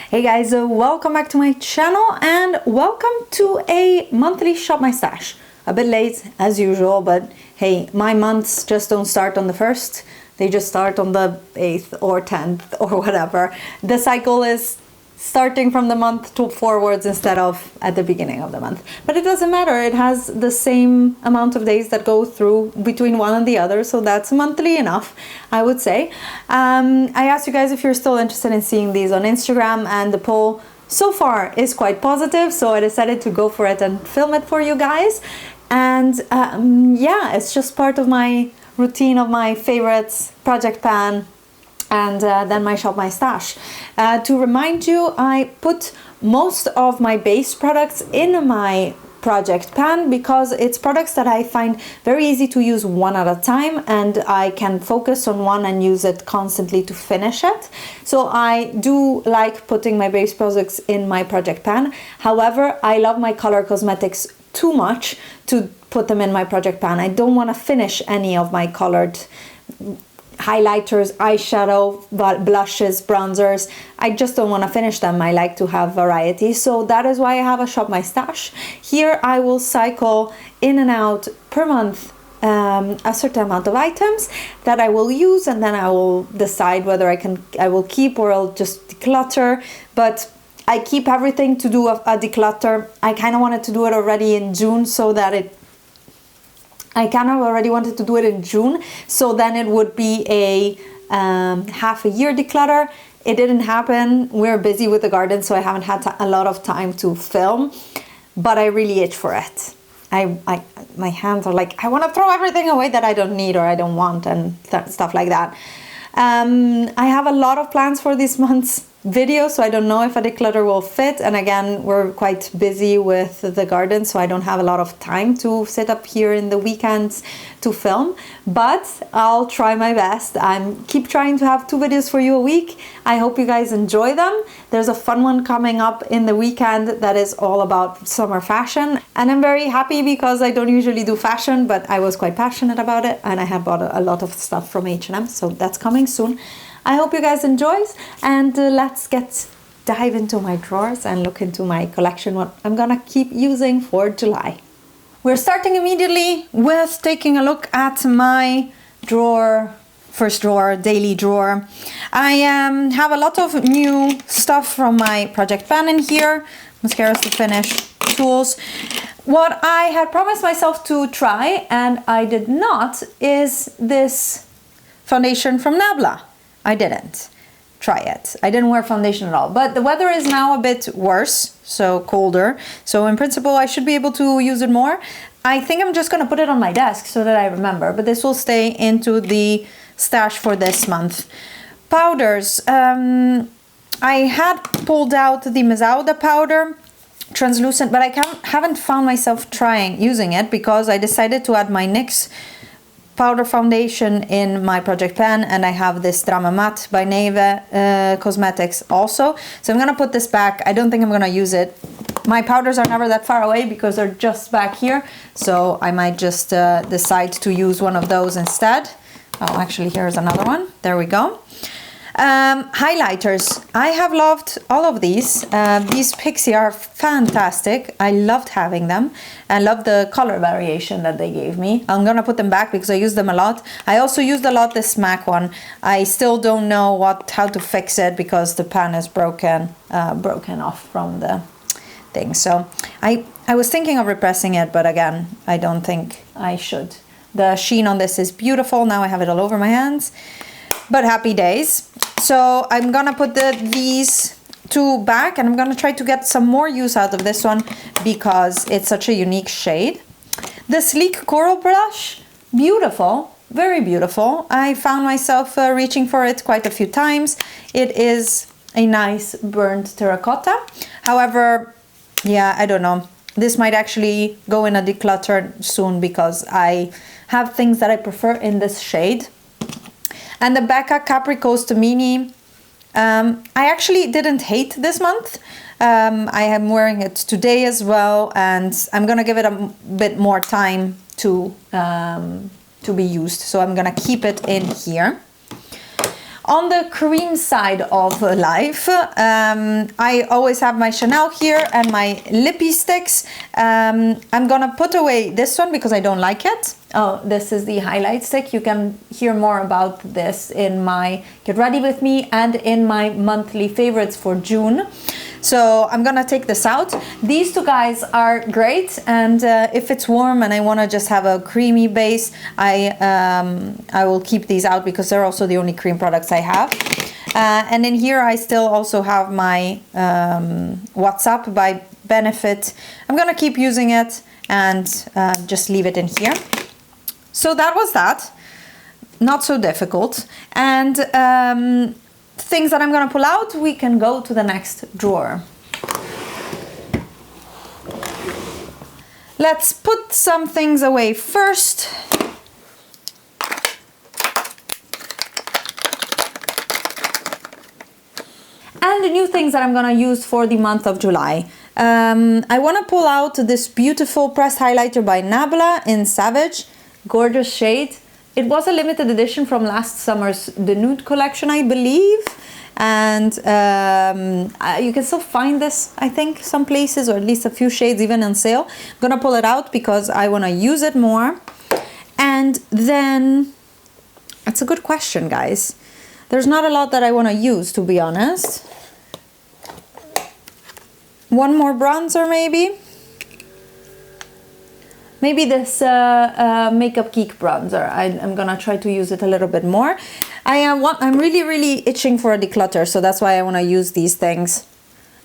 Hey guys, welcome back to my channel and welcome to a monthly Shop My Stash. A bit late as usual, but hey, my months just don't start on the 1st. They just start on the 8th or 10th or whatever. The cycle is starting from the month to forwards instead of at the beginning of the month. But it doesn't matter, it has the same amount of days that go through between one and the other, so that's monthly enough, I would say. I asked you guys if you're still interested in seeing these on Instagram, and the poll so far is quite positive, so I decided to go for it and film it for you guys. And yeah, it's just part of my routine of my favorites, Project Pan, and then my Shop My Stash. To remind you, I put most of my base products in my Project Pan because it's products that I find very easy to use one at a time, and I can focus on one and use it constantly to finish it. So I do like putting my base products in my Project Pan. However, I love my color cosmetics too much to put them in my Project Pan. I don't want to finish any of my colored highlighters, eyeshadow, blushes, bronzers. I just don't want to finish them. I like to have variety, so that is why I have a Shop My Stash. Here I will cycle in and out per month a certain amount of items that I will use, and then I will decide whether I will keep or I'll just declutter. But I keep everything to do a declutter. I kind of wanted to do it already in June so that I kind of already wanted to do it in June, so then it would be a half a year declutter. It didn't happen. We're busy with the garden, so I haven't had a lot of time to film, but I really itch for it. My hands are like, I want to throw everything away that I don't need or I don't want, and stuff like that. I have a lot of plans for this month's video, so I don't know if a declutter will fit, and again, we're quite busy with the garden, so I don't have a lot of time to sit up here in the weekends to film, but I'll try my best. Keep trying to have 2 videos for you a week. I hope you guys enjoy them. There's a fun one coming up in the weekend that is all about summer fashion, and I'm very happy because I don't usually do fashion, but I was quite passionate about it, and I have bought a lot of stuff from H&M, so that's coming soon. I hope you guys enjoy, and let's dive into my drawers and look into my collection, what I'm gonna keep using for July. We're starting immediately with taking a look at my drawer, first drawer, daily drawer. I have a lot of new stuff from my Project Pan in here, mascaras to finish, tools. What I had promised myself to try, and I did not, is this foundation from Nabla. I didn't try it. I didn't wear foundation at all, but the weather is now a bit worse, so colder. So in principle, I should be able to use it more. I think I'm just gonna put it on my desk so that I remember, but this will stay into the stash for this month. Powders. I had pulled out the Mezauda powder, translucent, but I haven't found myself using it because I decided to add my NYX powder foundation in my Project Pan, and I have this Drama Matte by Neve Cosmetics also. So I'm gonna put this back. I don't think I'm gonna use it. My powders are never that far away because they're just back here, so I might just decide to use one of those instead. Oh, actually, here's another one. There we go. Highlighters. I have loved all of these. These Pixie are fantastic. I loved having them. I love the color variation that they gave me. I'm gonna put them back because I use them a lot. I also used a lot this MAC one. I still don't know how to fix it because the pan is broken off from the thing. So I was thinking of repressing it, but again, I don't think I should. The sheen on this is beautiful. Now I have it all over my hands. But happy days. So I'm gonna put these 2 back, and I'm gonna try to get some more use out of this one because it's such a unique shade. The Sleek Coral Brush, beautiful, very beautiful. I found myself reaching for it quite a few times. It is a nice burnt terracotta. However, yeah, I don't know. This might actually go in a declutter soon because I have things that I prefer in this shade. And the Becca Capri Coast Mini, I actually didn't hate this month. I am wearing it today as well, and I'm gonna give it a bit more time to be used. So I'm gonna keep it in here. On the cream side of life, I always have my Chanel here and my lippy sticks. I'm gonna put away this one because I don't like it. Oh, this is the highlight stick. You can hear more about this in my Get Ready With Me and in my monthly favorites for June. So I'm gonna take this out. These two guys are great, and if it's warm and I wanna just have a creamy base, I will keep these out because they're also the only cream products I have. And in here I still also have my WhatsApp by Benefit. I'm gonna keep using it and just leave it in here. So that was that. Not so difficult. And things that I'm gonna pull out, we can go to the next drawer. Let's put some things away first. And the new things that I'm gonna use for the month of July. I wanna pull out this beautiful pressed highlighter by Nabla in Savage. Gorgeous shade. It was a limited edition from last summer's The Nude collection, I believe. And you can still find this, I think, some places, or at least a few shades even on sale. I'm gonna pull it out because I wanna use it more. And then, that's a good question, guys. There's not a lot that I wanna use, to be honest. One more bronzer, maybe. Maybe this Makeup Geek bronzer. I'm gonna try to use it a little bit more. I'm really itching for a declutter, so that's why I wanna use these things.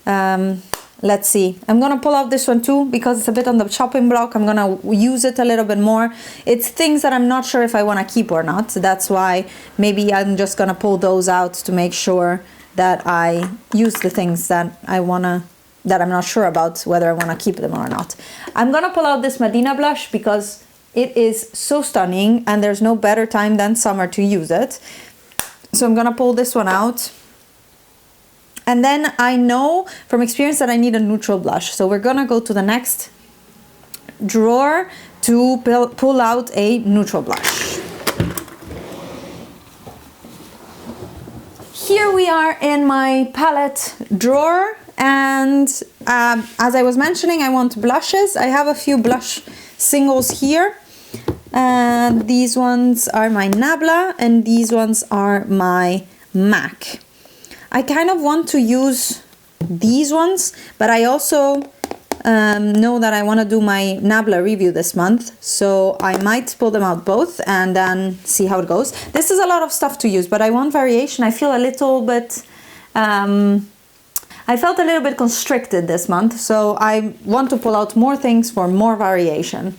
Let's see. I'm gonna pull out this one too because it's a bit on the chopping block. I'm gonna use it a little bit more. It's things that I'm not sure if I wanna keep or not. So that's why maybe I'm just gonna pull those out to make sure that I use the things that I'm not sure about whether I want to keep them or not. I'm gonna pull out this Medina blush because it is so stunning and there's no better time than summer to use it. So I'm gonna pull this one out. And then I know from experience that I need a neutral blush. So we're gonna go to the next drawer to pull out a neutral blush. Here we are in my palette drawer. And as I was mentioning, I want blushes. I have a few blush singles here. These ones are my Nabla and these ones are my MAC. I kind of want to use these ones, but I also know that I want to do my Nabla review this month, so I might pull them out both and then see how it goes. This is a lot of stuff to use, but I want variation. I feel a little bit... I felt a little bit constricted this month, so I want to pull out more things for more variation.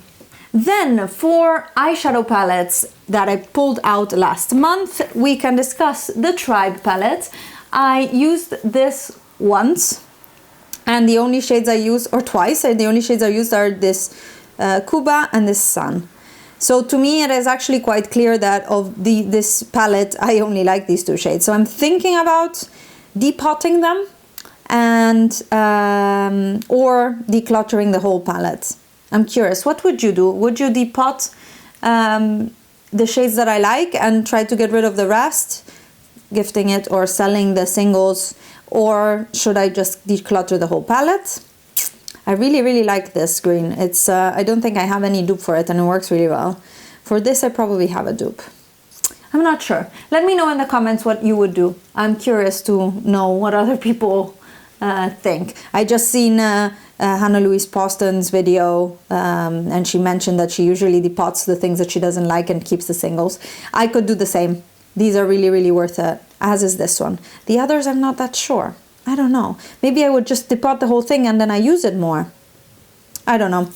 Then for eyeshadow palettes that I pulled out last month, we can discuss the Tribe palette. I used this once, and the only shades I used, or twice, and the only shades I used are this Cuba and this Sun. So to me, it is actually quite clear that of this palette, I only like these two shades. So I'm thinking about depotting them and or decluttering the whole palette. I'm curious, what would you do? Would you depot the shades that I like and try to get rid of the rest, gifting it or selling the singles, or should I just declutter the whole palette? I really like this green. It's I don't think I have any dupe for it and it works really well. For this I probably have a dupe. I'm not sure. Let me know in the comments what you would do. I'm curious to know what other people think. I just seen Hannah Louise Poston's video and she mentioned that she usually depots the things that she doesn't like and keeps the singles. I could do the same. These are really worth it, as is this one. The others I'm not that sure. I don't know. Maybe I would just depot the whole thing and then I use it more. I don't know.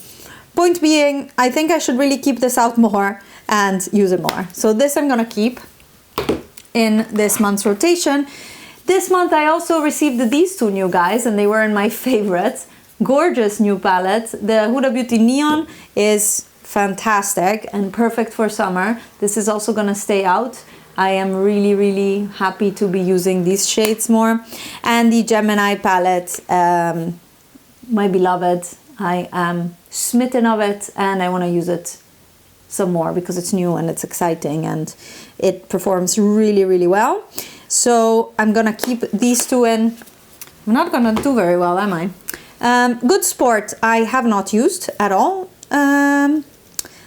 Point being, I think I should really keep this out more and use it more. So this I'm gonna keep in this month's rotation. This month I also received these two new guys and they were in my favorites. Gorgeous new palettes. The Huda Beauty Neon is fantastic and perfect for summer. This is also gonna stay out. I am really happy to be using these shades more. And the Gemini palette, my beloved. I am smitten of it and I want to use it some more because it's new and it's exciting and it performs really well. So I'm gonna keep these two in. I'm not gonna do very well, am I? Good Sport, I have not used at all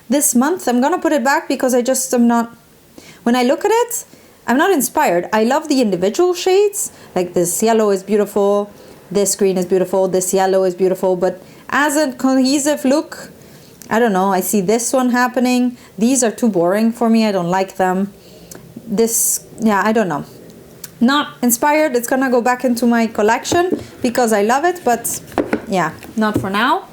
this month. I'm gonna put it back because I just am not, when I look at it, I'm not inspired. I love the individual shades, like this yellow is beautiful, this green is beautiful, this yellow is beautiful, but as a cohesive look, I don't know, I see this one happening. These are too boring for me, I don't like them. This, yeah, I don't know. Not inspired. It's gonna go back into my collection because I love it, but yeah, not for now.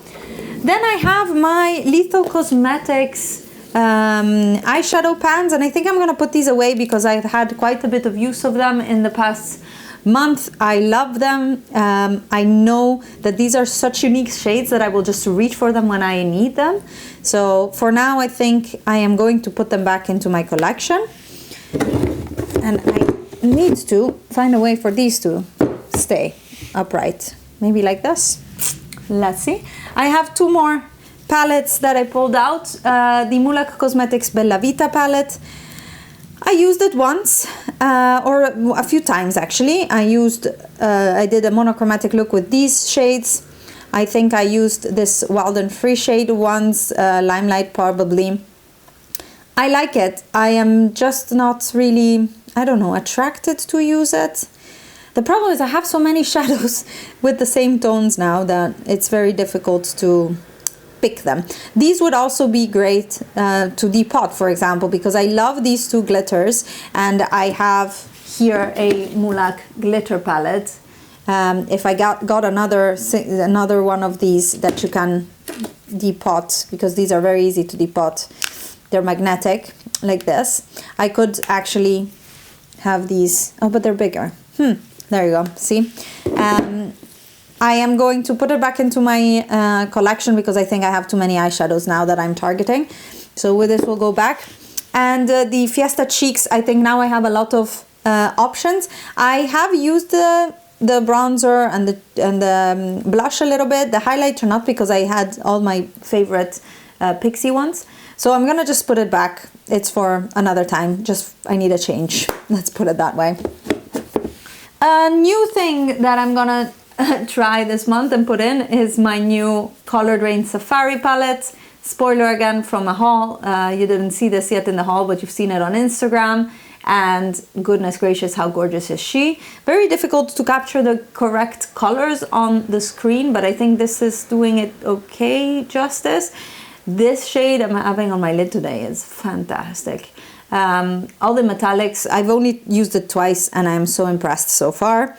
Then I have my Lethal Cosmetics eyeshadow pans, and I think I'm gonna put these away because I've had quite a bit of use of them in the past month. I love them. I know that these are such unique shades that I will just reach for them when I need them. So for now, I think I am going to put them back into my collection, and I need to find a way for these to stay upright, maybe like this. Let's see. I have two more palettes that I pulled out. The Mulak Cosmetics Bella Vita palette. I used it once or a few times actually. I did a monochromatic look with these shades. I think I used this Wild and Free shade once, Limelight probably. I like it. I am just not really, I don't know, attracted to use it. The problem is I have so many shadows with the same tones now that it's very difficult to pick them. These would also be great to depot, for example, because I love these two glitters, and I have here a Mulak glitter palette. If I got another one of these that you can depot, because these are very easy to depot. They're magnetic like this. I could actually have these. Oh, but they're bigger. There you go. See? I am going to put it back into my collection because I think I have too many eyeshadows now that I'm targeting. So with this, we'll go back. And the Fiesta Cheeks, I think now I have a lot of options. I have used the bronzer and the blush a little bit, the highlighter not, because I had all my favorite Pixie ones. So I'm gonna just put it back. It's for another time. Just, I need a change. Let's put it that way. A new thing that I'm gonna try this month and put in is my new Colored Rain Safari palette. Spoiler again from a haul. You didn't see this yet in the haul, but you've seen it on Instagram. And goodness gracious, how gorgeous is she. Very difficult to capture the correct colors on the screen, but I think this is doing it okay justice. This shade I'm having on my lid today is fantastic. All the metallics, I've only used it twice and I'm so impressed so far.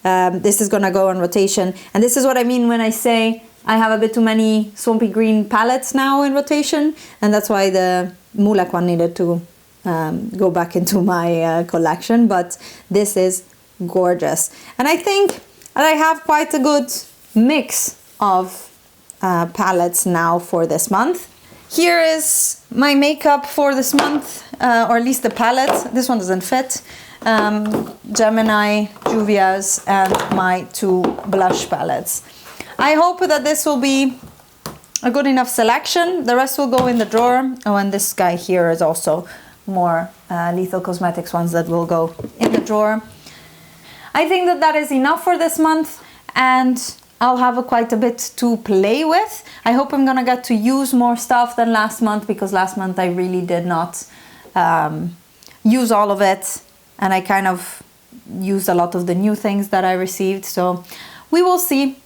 This is gonna go on rotation, and this is what I mean when I say I have a bit too many swampy green palettes now in rotation, and that's why the Mulak one needed to go back into my collection, but this is gorgeous. And I think that I have quite a good mix of palettes now for this month. Here is my makeup for this month, or at least the palette. This one doesn't fit. Gemini, Juvia's, and my two blush palettes. I hope that this will be a good enough selection. The rest will go in the drawer. Oh, and this guy here is also more Lethal Cosmetics ones that will go in the drawer. I think that that is enough for this month, and I'll have quite a bit to play with. I hope I'm gonna get to use more stuff than last month, because last month I really did not use all of it, and I kind of used a lot of the new things that I received. So we will see,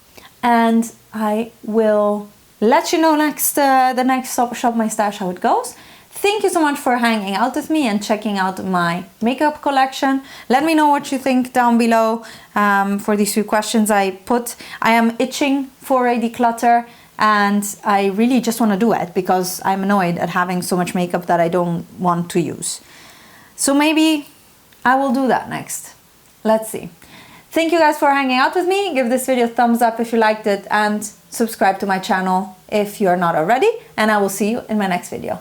and I will let you know the next Shop My Stash how it goes. Thank you so much for hanging out with me and checking out my makeup collection. Let me know what you think down below for these few questions I put. I am itching for a declutter, and I really just want to do it because I'm annoyed at having so much makeup that I don't want to use. So maybe I will do that next. Let's see. Thank you guys for hanging out with me. Give this video a thumbs up if you liked it, and subscribe to my channel if you're not already, and I will see you in my next video.